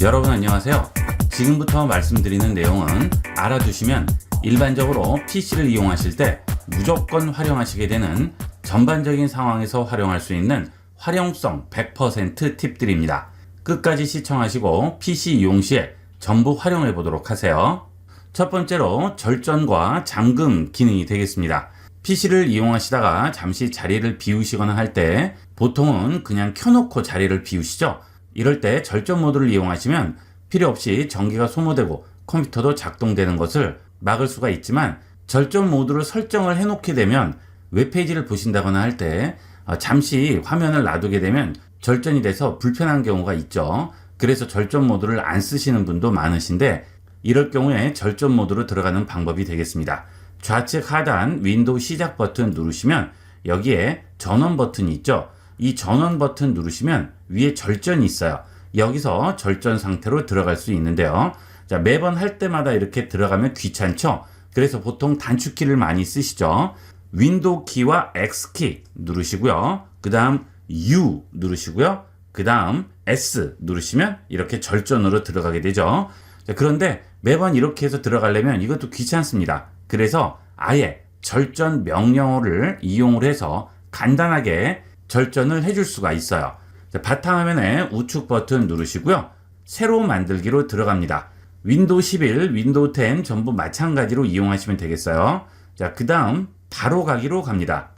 여러분 안녕하세요. 지금부터 말씀드리는 내용은 알아두시면 일반적으로 PC를 이용하실 때 무조건 활용하시게 되는 전반적인 상황에서 활용할 수 있는 활용성 100% 팁들입니다. 끝까지 시청하시고 PC 이용 시에 전부 활용해 보도록 하세요. 첫 번째로 절전과 잠금 기능이 되겠습니다. PC를 이용하시다가 잠시 자리를 비우시거나 할 때 보통은 그냥 켜놓고 자리를 비우시죠. 이럴 때 절전 모드를 이용하시면 필요 없이 전기가 소모되고 컴퓨터도 작동되는 것을 막을 수가 있지만, 절전 모드를 설정을 해놓게 되면 웹페이지를 보신다거나 할 때 잠시 화면을 놔두게 되면 절전이 돼서 불편한 경우가 있죠. 그래서 절전 모드를 안 쓰시는 분도 많으신데, 이럴 경우에 절전 모드로 들어가는 방법이 되겠습니다. 좌측 하단 윈도우 시작 버튼 누르시면 여기에 전원 버튼이 있죠. 이 전원 버튼 누르시면 위에 절전이 있어요. 여기서 절전 상태로 들어갈 수 있는데요. 자, 매번 할 때마다 이렇게 들어가면 귀찮죠? 그래서 보통 단축키를 많이 쓰시죠. 윈도우 키와 X키 누르시고요. 그 다음 U 누르시고요. 그 다음 S 누르시면 이렇게 절전으로 들어가게 되죠. 자, 그런데 매번 이렇게 해서 들어가려면 이것도 귀찮습니다. 그래서 아예 절전 명령어를 이용을 해서 간단하게 절전을 해줄 수가 있어요. 자, 바탕화면에 우측 버튼 누르시고요. 새로 만들기로 들어갑니다. 윈도우 11, 윈도우 10 전부 마찬가지로 이용하시면 되겠어요. 자, 그 다음 바로가기로 갑니다.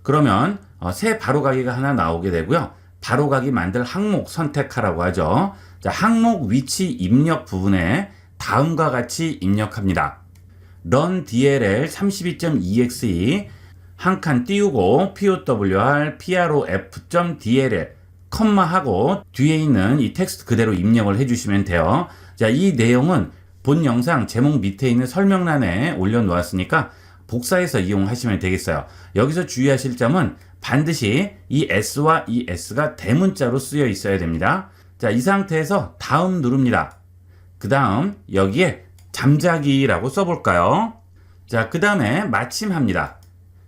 그러면 새 바로가기가 하나 나오게 되고요. 바로가기 만들 항목 선택하라고 하죠. 자, 항목 위치 입력 부분에 다음과 같이 입력합니다. run DLL 32.exe 한 칸 띄우고 POWR PROF.DLL 컴마하고 뒤에 있는 이 텍스트 그대로 입력을 해주시면 돼요. 자, 이 내용은 본 영상 제목 밑에 있는 설명란에 올려놓았으니까 복사해서 이용하시면 되겠어요. 여기서 주의하실 점은 반드시 이 S와 이 S가 대문자로 쓰여 있어야 됩니다. 자, 이 상태에서 다음 누릅니다. 그 다음 여기에 잠자기라고 써볼까요? 자, 그 다음에 마침 합니다.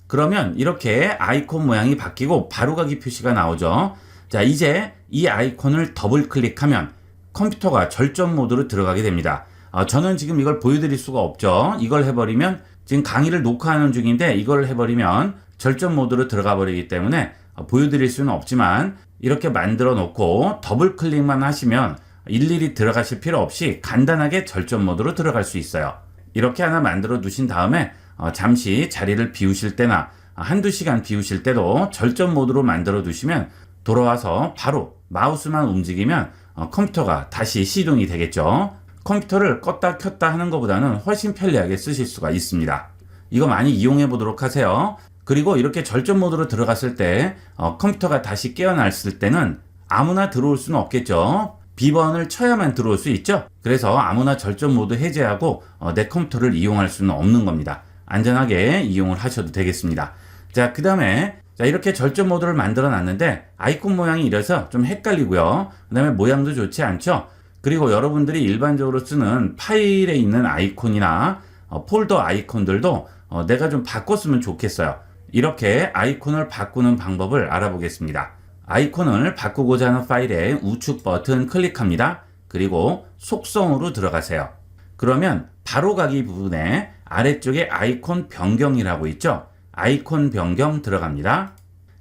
그러면 이렇게 아이콘 모양이 바뀌고 바로가기 표시가 나오죠. 자, 이제 이 아이콘을 더블 클릭하면 컴퓨터가 절전 모드로 들어가게 됩니다. 저는 지금 이걸 보여드릴 수가 없죠. 이걸 해버리면, 지금 강의를 녹화하는 중인데 이걸 해버리면 절전 모드로 들어가 버리기 때문에 보여드릴 수는 없지만, 이렇게 만들어 놓고 더블 클릭만 하시면 일일이 들어가실 필요 없이 간단하게 절전 모드로 들어갈 수 있어요. 이렇게 하나 만들어 두신 다음에 잠시 자리를 비우실 때나 한두 시간 비우실 때도 절전 모드로 만들어 두시면 돌아와서 바로 마우스만 움직이면 컴퓨터가 다시 시동이 되겠죠. 컴퓨터를 껐다 켰다 하는 것보다는 훨씬 편리하게 쓰실 수가 있습니다. 이거 많이 이용해 보도록 하세요. 그리고 이렇게 절전 모드로 들어갔을 때 컴퓨터가 다시 깨어났을 때는 아무나 들어올 수는 없겠죠. 비번을 쳐야만 들어올 수 있죠. 그래서 아무나 절전 모드 해제하고 내 컴퓨터를 이용할 수는 없는 겁니다. 안전하게 이용을 하셔도 되겠습니다. 자, 그 다음에 이렇게 절전 모드를 만들어 놨는데 아이콘 모양이 이래서 좀 헷갈리고요. 그 다음에 모양도 좋지 않죠. 그리고 여러분들이 일반적으로 쓰는 파일에 있는 아이콘이나 폴더 아이콘들도 내가 좀 바꿨으면 좋겠어요. 이렇게 아이콘을 바꾸는 방법을 알아보겠습니다. 아이콘을 바꾸고자 하는 파일에 우측 버튼 클릭합니다. 그리고 속성으로 들어가세요. 그러면 바로가기 부분에 아래쪽에 아이콘 변경이라고 있죠. 아이콘 변경 들어갑니다.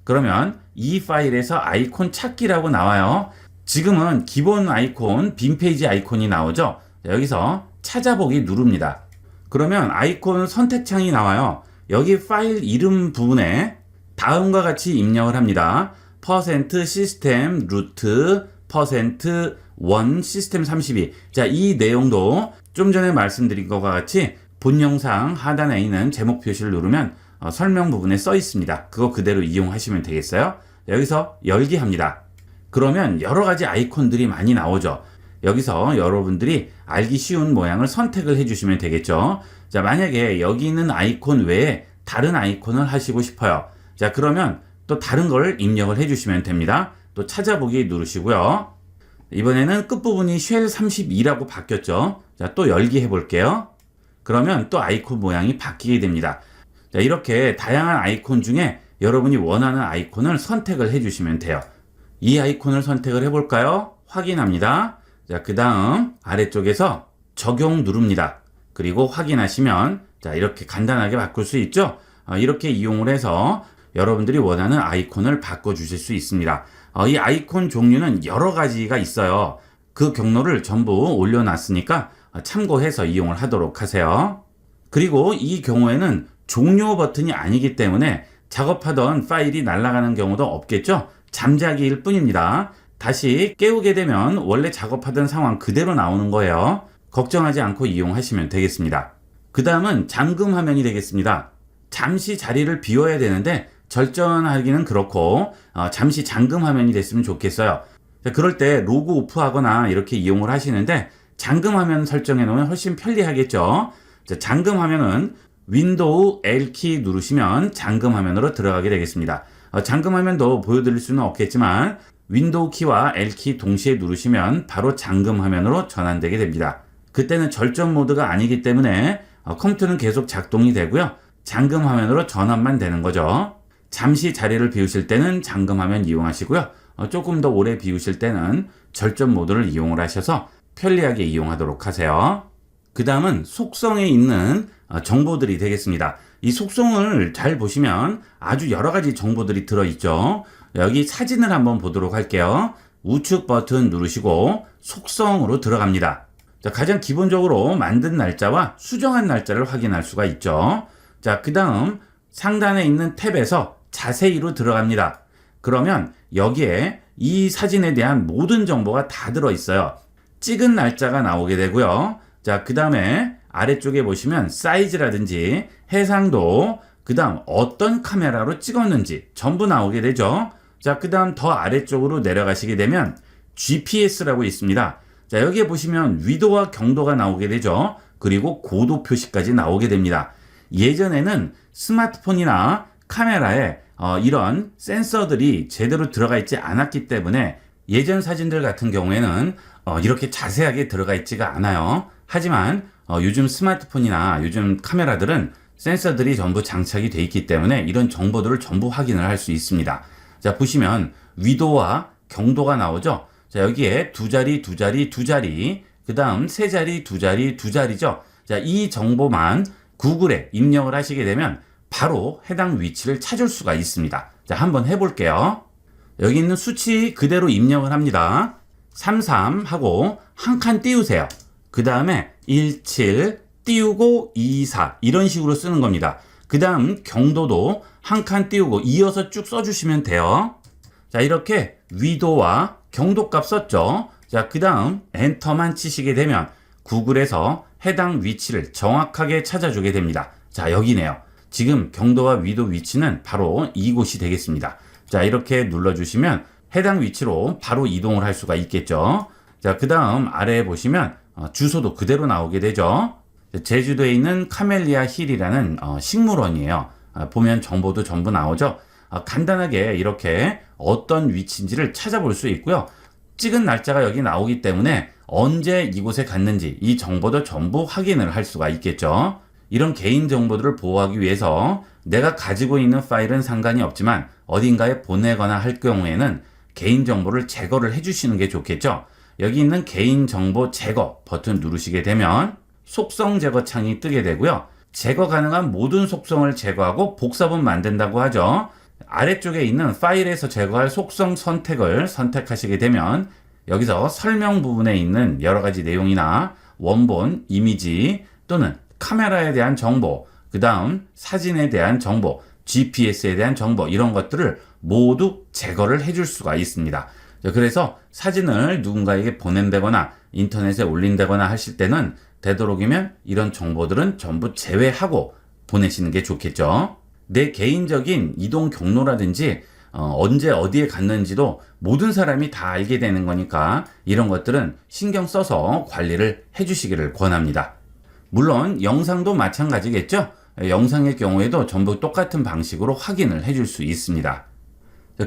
그러면 이 파일에서 아이콘 찾기라고 나와요. 지금은 기본 아이콘, 빈 페이지 아이콘이 나오죠. 여기서 찾아보기 누릅니다. 그러면 아이콘 선택창이 나와요. 여기 파일 이름 부분에 다음과 같이 입력을 합니다. %system root %1 system 32. 자, 이 내용도 좀 전에 말씀드린 것과 같이 본 영상 하단에 있는 제목 표시를 누르면 설명 부분에 써 있습니다. 그거 그대로 이용하시면 되겠어요. 여기서 열기 합니다. 그러면 여러 가지 아이콘들이 많이 나오죠. 여기서 여러분들이 알기 쉬운 모양을 선택을 해주시면 되겠죠. 자, 만약에 여기 있는 아이콘 외에 다른 아이콘을 하시고 싶어요. 자, 그러면 또 다른 걸 입력을 해주시면 됩니다. 또 찾아보기 누르시고요. 이번에는 끝부분이 쉘 32라고 바뀌었죠. 자, 또 열기 해볼게요. 그러면 또 아이콘 모양이 바뀌게 됩니다. 자, 이렇게 다양한 아이콘 중에 여러분이 원하는 아이콘을 선택을 해주시면 돼요. 이 아이콘을 선택을 해볼까요? 확인합니다. 자, 그 다음 아래쪽에서 적용 누릅니다. 그리고 확인하시면 자, 이렇게 간단하게 바꿀 수 있죠. 이렇게 이용을 해서 여러분들이 원하는 아이콘을 바꿔주실 수 있습니다. 이 아이콘 종류는 여러 가지가 있어요. 그 경로를 전부 올려놨으니까 참고해서 이용을 하도록 하세요. 그리고 이 경우에는 종료 버튼이 아니기 때문에 작업하던 파일이 날아가는 경우도 없겠죠. 잠자기일 뿐입니다. 다시 깨우게 되면 원래 작업하던 상황 그대로 나오는 거예요. 걱정하지 않고 이용하시면 되겠습니다. 그 다음은 잠금 화면이 되겠습니다. 잠시 자리를 비워야 되는데 절전하기는 그렇고 잠시 잠금 화면이 됐으면 좋겠어요. 자, 그럴 때 로그 오프 하거나 이렇게 이용을 하시는데 잠금 화면 설정해 놓으면 훨씬 편리하겠죠. 자, 잠금 화면은 윈도우 L키 누르시면 잠금 화면으로 들어가게 되겠습니다. 잠금 화면도 보여드릴 수는 없겠지만 윈도우 키와 L키 동시에 누르시면 바로 잠금 화면으로 전환되게 됩니다. 그때는 절전 모드가 아니기 때문에 컴퓨터는 계속 작동이 되고요. 잠금 화면으로 전환만 되는 거죠. 잠시 자리를 비우실 때는 잠금 화면 이용하시고요. 조금 더 오래 비우실 때는 절전 모드를 이용을 하셔서 편리하게 이용하도록 하세요. 그 다음은 속성에 있는 정보들이 되겠습니다. 이 속성을 잘 보시면 아주 여러 가지 정보들이 들어있죠. 여기 사진을 한번 보도록 할게요. 우측 버튼 누르시고 속성으로 들어갑니다. 자, 가장 기본적으로 만든 날짜와 수정한 날짜를 확인할 수가 있죠. 자, 그 다음 상단에 있는 탭에서 자세히로 들어갑니다. 그러면 여기에 이 사진에 대한 모든 정보가 다 들어있어요. 찍은 날짜가 나오게 되고요. 자, 그 다음에 아래쪽에 보시면 사이즈라든지 해상도, 그 다음 어떤 카메라로 찍었는지 전부 나오게 되죠. 자, 그 다음 더 아래쪽으로 내려가시게 되면 GPS라고 있습니다. 자, 여기에 보시면 위도와 경도가 나오게 되죠. 그리고 고도 표시까지 나오게 됩니다. 예전에는 스마트폰이나 카메라에 이런 센서들이 제대로 들어가 있지 않았기 때문에 예전 사진들 같은 경우에는 이렇게 자세하게 들어가 있지가 않아요. 하지만 요즘 스마트폰이나 요즘 카메라들은 센서들이 전부 장착이 되어 있기 때문에 이런 정보들을 전부 확인을 할 수 있습니다. 자, 보시면 위도와 경도가 나오죠. 자, 여기에 두 자리, 두 자리, 두 자리, 그 다음 세 자리, 두 자리, 두 자리죠. 자, 이 정보만 구글에 입력을 하시게 되면 바로 해당 위치를 찾을 수가 있습니다. 자, 한번 해볼게요. 여기 있는 수치 그대로 입력을 합니다. 33 하고 한 칸 띄우세요. 그 다음에 17 띄우고 24 이런 식으로 쓰는 겁니다. 그 다음 경도도 한 칸 띄우고 이어서 쭉 써주시면 돼요. 자, 이렇게 위도와 경도 값 썼죠. 자, 그 다음 엔터만 치시게 되면 구글에서 해당 위치를 정확하게 찾아주게 됩니다. 자, 여기네요. 지금 경도와 위도 위치는 바로 이곳이 되겠습니다. 자, 이렇게 눌러주시면 해당 위치로 바로 이동을 할 수가 있겠죠. 자, 그 다음 아래에 보시면 주소도 그대로 나오게 되죠. 제주도에 있는 카멜리아 힐이라는 식물원이에요. 보면 정보도 전부 나오죠. 간단하게 이렇게 어떤 위치인지를 찾아볼 수 있고요. 찍은 날짜가 여기 나오기 때문에 언제 이곳에 갔는지 이 정보도 전부 확인을 할 수가 있겠죠. 이런 개인 정보들을 보호하기 위해서 내가 가지고 있는 파일은 상관이 없지만 어딘가에 보내거나 할 경우에는 개인 정보를 제거를 해주시는 게 좋겠죠. 여기 있는 개인 정보 제거 버튼 누르시게 되면 속성 제거 창이 뜨게 되고요. 제거 가능한 모든 속성을 제거하고 복사본 만든다고 하죠. 아래쪽에 있는 파일에서 제거할 속성 선택을 선택하시게 되면 여기서 설명 부분에 있는 여러 가지 내용이나 원본, 이미지 또는 카메라에 대한 정보, 그 다음 사진에 대한 정보, GPS에 대한 정보 이런 것들을 모두 제거를 해줄 수가 있습니다. 그래서 사진을 누군가에게 보낸다거나 인터넷에 올린다거나 하실 때는 되도록이면 이런 정보들은 전부 제외하고 보내시는 게 좋겠죠. 내 개인적인 이동 경로라든지 언제 어디에 갔는지도 모든 사람이 다 알게 되는 거니까 이런 것들은 신경 써서 관리를 해주시기를 권합니다. 물론 영상도 마찬가지겠죠. 영상의 경우에도 전부 똑같은 방식으로 확인을 해줄 수 있습니다.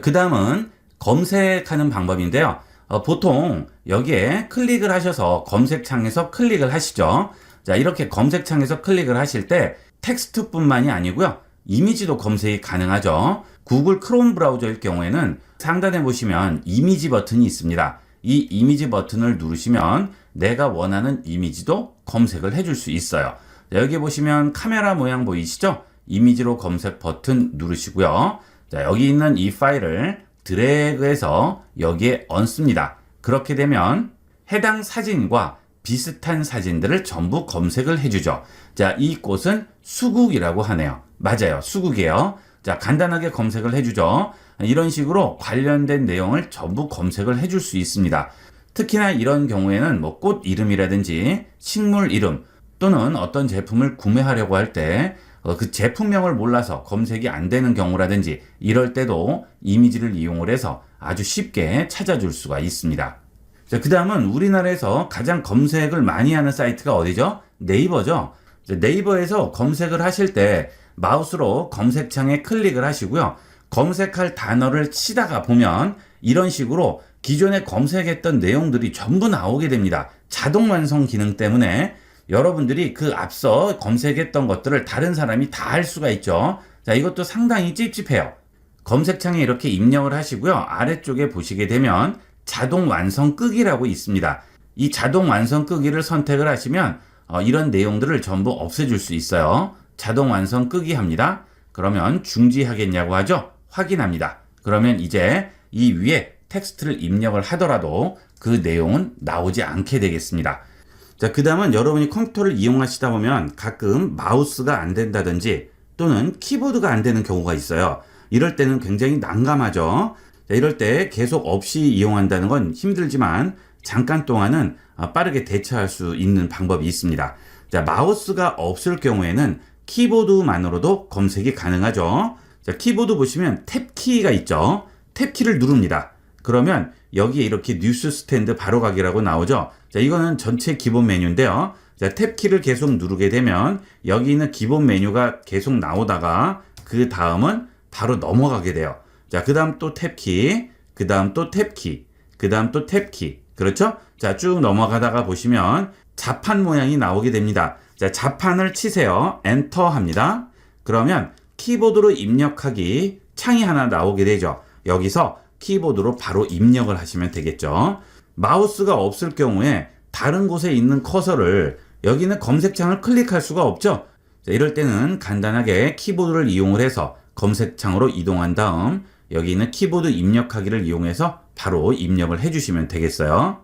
그 다음은 검색하는 방법인데요. 보통 여기에 클릭을 하셔서 검색창에서 클릭을 하시죠. 자, 이렇게 검색창에서 클릭을 하실 때 텍스트뿐만이 아니고요. 이미지도 검색이 가능하죠. 구글 크롬 브라우저일 경우에는 상단에 보시면 이미지 버튼이 있습니다. 이 이미지 버튼을 누르시면 내가 원하는 이미지도 검색을 해줄 수 있어요. 자, 여기 보시면 카메라 모양 보이시죠? 이미지로 검색 버튼 누르시고요. 자, 여기 있는 이 파일을 드래그해서 여기에 얹습니다. 그렇게 되면 해당 사진과 비슷한 사진들을 전부 검색을 해주죠. 자, 이 꽃은 수국이라고 하네요. 맞아요. 수국이에요. 자, 간단하게 검색을 해주죠. 이런 식으로 관련된 내용을 전부 검색을 해줄 수 있습니다. 특히나 이런 경우에는 뭐 꽃 이름이라든지 식물 이름 또는 어떤 제품을 구매하려고 할 때 그 제품명을 몰라서 검색이 안 되는 경우라든지 이럴 때도 이미지를 이용을 해서 아주 쉽게 찾아줄 수가 있습니다. 자, 그 다음은 우리나라에서 가장 검색을 많이 하는 사이트가 어디죠? 네이버죠. 네이버에서 검색을 하실 때 마우스로 검색창에 클릭을 하시고요. 검색할 단어를 치다가 보면 이런 식으로 기존에 검색했던 내용들이 전부 나오게 됩니다. 자동 완성 기능 때문에 여러분들이 그 앞서 검색했던 것들을 다른 사람이 다 할 수가 있죠. 자, 이것도 상당히 찝찝해요. 검색창에 이렇게 입력을 하시고요. 아래쪽에 보시게 되면 자동 완성 끄기라고 있습니다. 이 자동 완성 끄기를 선택을 하시면 이런 내용들을 전부 없애줄 수 있어요. 자동 완성 끄기 합니다. 그러면 중지하겠냐고 하죠. 확인합니다. 그러면 이제 이 위에 텍스트를 입력을 하더라도 그 내용은 나오지 않게 되겠습니다. 자, 그 다음은 여러분이 컴퓨터를 이용하시다 보면 가끔 마우스가 안 된다든지 또는 키보드가 안 되는 경우가 있어요. 이럴 때는 굉장히 난감하죠. 자, 이럴 때 계속 없이 이용한다는 건 힘들지만 잠깐 동안은 빠르게 대처할 수 있는 방법이 있습니다. 자, 마우스가 없을 경우에는 키보드만으로도 검색이 가능하죠. 자, 키보드 보시면 탭키가 있죠. 탭키를 누릅니다. 그러면 여기에 이렇게 뉴스 스탠드 바로가기라고 나오죠. 자, 이거는 전체 기본 메뉴인데요. 자, 탭키를 계속 누르게 되면 여기 있는 기본 메뉴가 계속 나오다가 그 다음은 바로 넘어가게 돼요. 자, 그 다음 또 탭키, 그 다음 또 탭키, 그 다음 또 탭키. 그렇죠? 자, 쭉 넘어가다가 보시면 자판 모양이 나오게 됩니다. 자, 자판을 치세요. 엔터 합니다. 그러면 키보드로 입력하기 창이 하나 나오게 되죠. 여기서 키보드로 바로 입력을 하시면 되겠죠. 마우스가 없을 경우에 다른 곳에 있는 커서를 여기는 검색창을 클릭할 수가 없죠. 자, 이럴 때는 간단하게 키보드를 이용을 해서 검색창으로 이동한 다음 여기 있는 키보드 입력하기를 이용해서 바로 입력을 해주시면 되겠어요.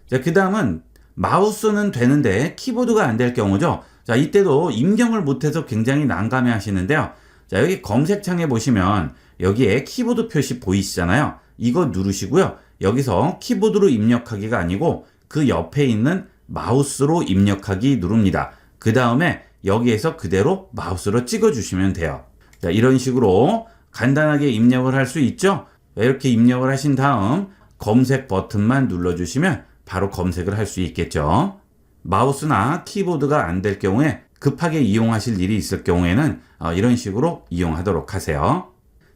자, 그 다음은 마우스는 되는데 키보드가 안 될 경우죠. 자, 이때도 입력을 못해서 굉장히 난감해 하시는데요. 자, 여기 검색창에 보시면 여기에 키보드 표시 보이시잖아요. 이거 누르시고요. 여기서 키보드로 입력하기가 아니고 그 옆에 있는 마우스로 입력하기 누릅니다. 그 다음에 여기에서 그대로 마우스로 찍어주시면 돼요. 자, 이런 식으로 간단하게 입력을 할 수 있죠. 이렇게 입력을 하신 다음 검색 버튼만 눌러주시면 바로 검색을 할 수 있겠죠. 마우스나 키보드가 안 될 경우에 급하게 이용하실 일이 있을 경우에는 이런 식으로 이용하도록 하세요.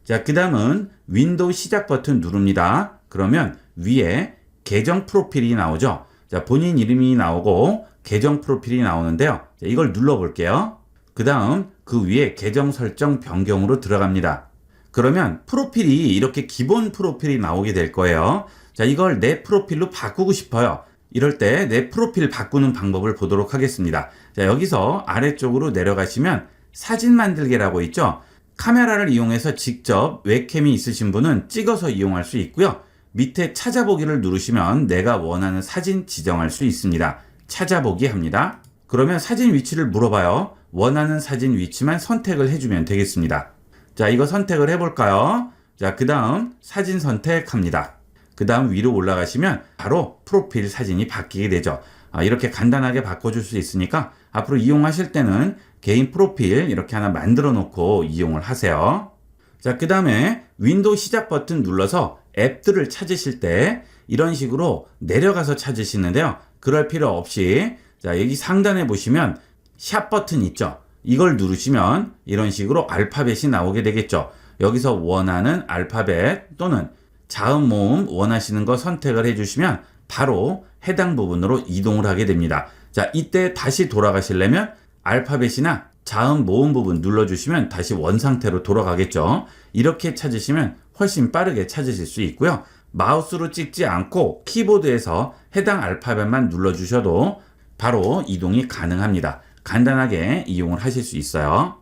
자, 그 다음은 윈도우 시작 버튼 누릅니다. 그러면 위에 계정 프로필이 나오죠. 자, 본인 이름이 나오고 계정 프로필이 나오는데요. 자, 이걸 눌러볼게요. 그 다음 그 위에 계정 설정 변경으로 들어갑니다. 그러면 프로필이 이렇게 기본 프로필이 나오게 될 거예요. 자, 이걸 내 프로필로 바꾸고 싶어요. 이럴 때 내 프로필 바꾸는 방법을 보도록 하겠습니다. 자, 여기서 아래쪽으로 내려가시면 사진 만들기라고 있죠. 카메라를 이용해서 직접 웹캠이 있으신 분은 찍어서 이용할 수 있고요. 밑에 찾아보기를 누르시면 내가 원하는 사진 지정할 수 있습니다. 찾아보기 합니다. 그러면 사진 위치를 물어봐요. 원하는 사진 위치만 선택을 해주면 되겠습니다. 자, 이거 선택을 해볼까요? 자, 그 다음 사진 선택합니다. 그 다음 위로 올라가시면 바로 프로필 사진이 바뀌게 되죠. 이렇게 간단하게 바꿔줄 수 있으니까 앞으로 이용하실 때는 개인 프로필 이렇게 하나 만들어 놓고 이용을 하세요. 자, 그 다음에 윈도우 시작 버튼 눌러서 앱들을 찾으실 때 이런 식으로 내려가서 찾으시는데요. 그럴 필요 없이 자, 여기 상단에 보시면 샵 버튼 있죠. 이걸 누르시면 이런 식으로 알파벳이 나오게 되겠죠. 여기서 원하는 알파벳 또는 자음 모음 원하시는 거 선택을 해주시면 바로 해당 부분으로 이동을 하게 됩니다. 자, 이때 다시 돌아가시려면 알파벳이나 자음 모음 부분 눌러주시면 다시 원 상태로 돌아가겠죠. 이렇게 찾으시면 훨씬 빠르게 찾으실 수 있고요. 마우스로 찍지 않고 키보드에서 해당 알파벳만 눌러주셔도 바로 이동이 가능합니다. 간단하게 이용을 하실 수 있어요.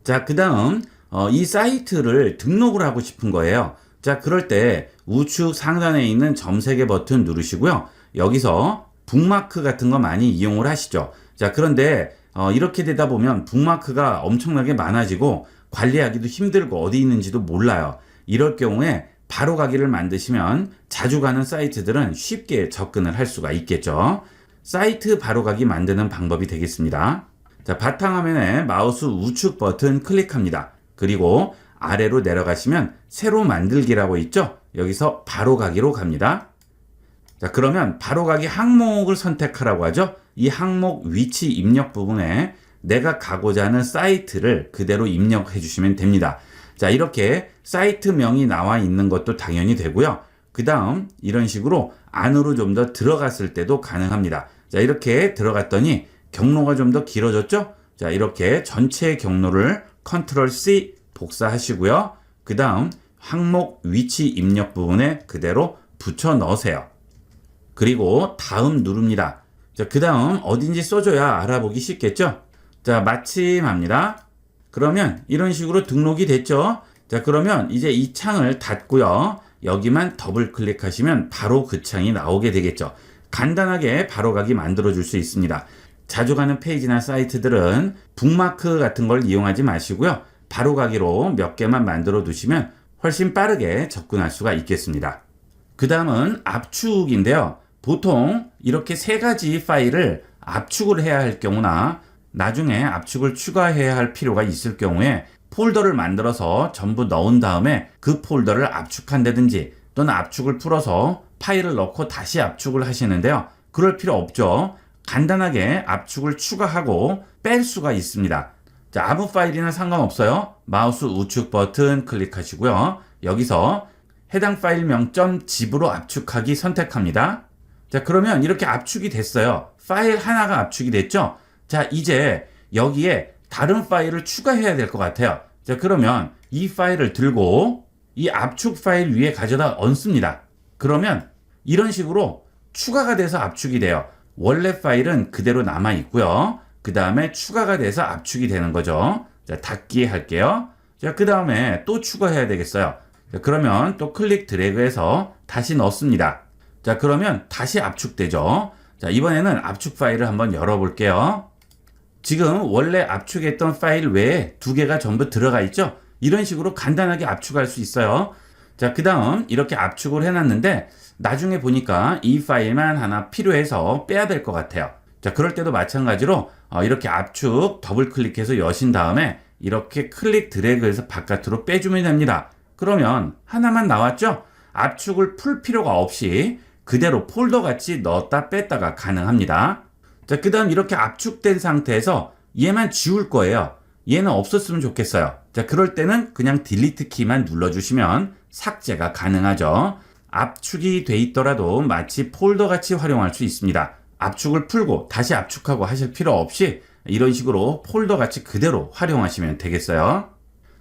자, 그 다음 이 사이트를 등록을 하고 싶은 거예요. 자, 그럴 때 우측 상단에 있는 점 3개 버튼 누르시고요. 여기서 북마크 같은 거 많이 이용을 하시죠. 자, 그런데 이렇게 되다 보면 북마크가 엄청나게 많아지고 관리하기도 힘들고 어디 있는지도 몰라요. 이럴 경우에 바로 가기를 만드시면 자주 가는 사이트들은 쉽게 접근을 할 수가 있겠죠. 사이트 바로 가기 만드는 방법이 되겠습니다. 자, 바탕화면에 마우스 우측 버튼 클릭합니다. 그리고 아래로 내려가시면 새로 만들기라고 있죠. 여기서 바로 가기로 갑니다. 자, 그러면 바로 가기 항목을 선택하라고 하죠. 이 항목 위치 입력 부분에 내가 가고자 하는 사이트를 그대로 입력해 주시면 됩니다. 자, 이렇게 사이트명이 나와 있는 것도 당연히 되고요. 그 다음 이런 식으로 안으로 좀 더 들어갔을 때도 가능합니다. 자, 이렇게 들어갔더니 경로가 좀 더 길어졌죠? 자, 이렇게 전체 경로를 컨트롤 C 복사하시고요. 그 다음 항목 위치 입력 부분에 그대로 붙여 넣으세요. 그리고 다음 누릅니다. 자, 그 다음 어딘지 써줘야 알아보기 쉽겠죠? 자, 마침합니다. 그러면 이런 식으로 등록이 됐죠? 자, 그러면 이제 이 창을 닫고요. 여기만 더블 클릭하시면 바로 그 창이 나오게 되겠죠. 간단하게 바로 가기 만들어 줄 수 있습니다. 자주 가는 페이지나 사이트들은 북마크 같은 걸 이용하지 마시고요. 바로 가기로 몇 개만 만들어 두시면 훨씬 빠르게 접근할 수가 있겠습니다. 그 다음은 압축인데요. 보통 이렇게 3가지 파일을 압축을 해야 할 경우나 나중에 압축을 추가해야 할 필요가 있을 경우에 폴더를 만들어서 전부 넣은 다음에 그 폴더를 압축한다든지 또는 압축을 풀어서 파일을 넣고 다시 압축을 하시는데요. 그럴 필요 없죠. 간단하게 압축을 추가하고 뺄 수가 있습니다. 자, 아무 파일이나 상관없어요. 마우스 우측 버튼 클릭하시고요. 여기서 해당 파일명 .zip으로 압축하기 선택합니다. 자, 그러면 이렇게 압축이 됐어요. 파일 하나가 압축이 됐죠? 자, 이제 여기에 다른 파일을 추가해야 될 것 같아요. 자, 그러면 이 파일을 들고 이 압축 파일 위에 가져다 얹습니다. 그러면 이런 식으로 추가가 돼서 압축이 돼요. 원래 파일은 그대로 남아 있고요. 그 다음에 추가가 돼서 압축이 되는 거죠. 자, 닫기 할게요. 자, 그 다음에 또 추가해야 되겠어요. 자, 그러면 또 클릭 드래그해서 다시 넣습니다. 자, 그러면 다시 압축되죠. 자, 이번에는 압축 파일을 한번 열어볼게요. 지금 원래 압축했던 파일 외에 2개가 전부 들어가 있죠? 이런 식으로 간단하게 압축할 수 있어요. 자, 그 다음 이렇게 압축을 해놨는데 나중에 보니까 이 파일만 하나 필요해서 빼야 될 것 같아요. 자, 그럴 때도 마찬가지로 이렇게 압축 더블 클릭해서 여신 다음에 이렇게 클릭 드래그해서 바깥으로 빼주면 됩니다. 그러면 하나만 나왔죠? 압축을 풀 필요가 없이 그대로 폴더 같이 넣었다 뺐다가 가능합니다. 자, 그 다음 이렇게 압축된 상태에서 얘만 지울 거예요. 얘는 없었으면 좋겠어요. 자, 그럴 때는 그냥 딜리트 키만 눌러주시면 삭제가 가능하죠. 압축이 돼 있더라도 마치 폴더 같이 활용할 수 있습니다. 압축을 풀고 다시 압축하고 하실 필요 없이 이런 식으로 폴더 같이 그대로 활용하시면 되겠어요.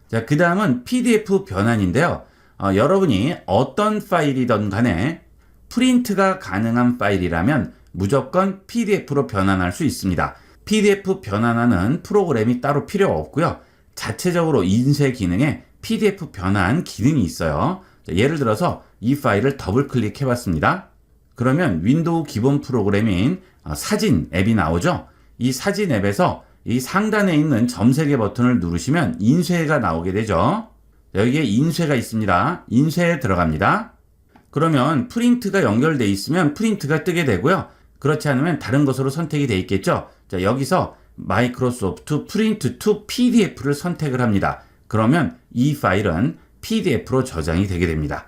자, 그 다음은 PDF 변환인데요. 여러분이 어떤 파일이든 간에 프린트가 가능한 파일이라면 무조건 PDF로 변환할 수 있습니다. PDF 변환하는 프로그램이 따로 필요 없고요. 자체적으로 인쇄 기능에 PDF 변환 기능이 있어요. 자, 예를 들어서 이 파일을 더블 클릭해 봤습니다. 그러면 윈도우 기본 프로그램인 사진 앱이 나오죠. 이 사진 앱에서 이 상단에 있는 점 3개 버튼을 누르시면 인쇄가 나오게 되죠. 여기에 인쇄가 있습니다. 인쇄에 들어갑니다. 그러면 프린트가 연결되어 있으면 프린트가 뜨게 되고요. 그렇지 않으면 다른 것으로 선택이 되어 있겠죠. 자, 여기서 마이크로소프트 프린트 투 PDF를 선택을 합니다. 그러면 이 파일은 PDF로 저장이 되게 됩니다.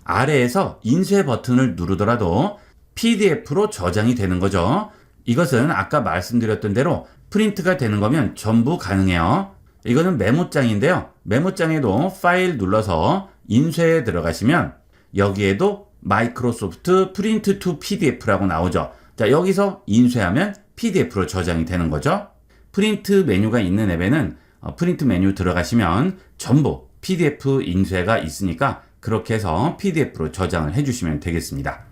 아래에서 인쇄 버튼을 누르더라도 PDF로 저장이 되는 거죠. 이것은 아까 말씀드렸던 대로 프린트가 되는 거면 전부 가능해요. 이거는 메모장인데요. 메모장에도 파일 눌러서 인쇄에 들어가시면 여기에도 마이크로소프트 프린트 투 PDF라고 나오죠. 자, 여기서 인쇄하면 PDF로 저장이 되는 거죠. 프린트 메뉴가 있는 앱에는 프린트 메뉴 들어가시면 전부 PDF 인쇄가 있으니까 그렇게 해서 PDF로 저장을 해주시면 되겠습니다.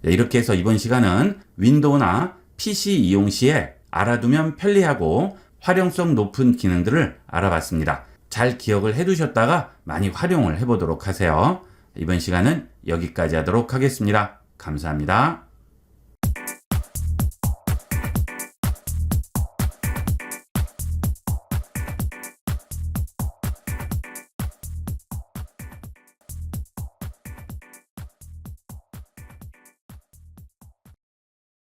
이렇게 해서 이번 시간은 윈도우나 PC 이용 시에 알아두면 편리하고 활용성 높은 기능들을 알아봤습니다. 잘 기억을 해두셨다가 많이 활용을 해보도록 하세요. 이번 시간은 여기까지 하도록 하겠습니다. 감사합니다.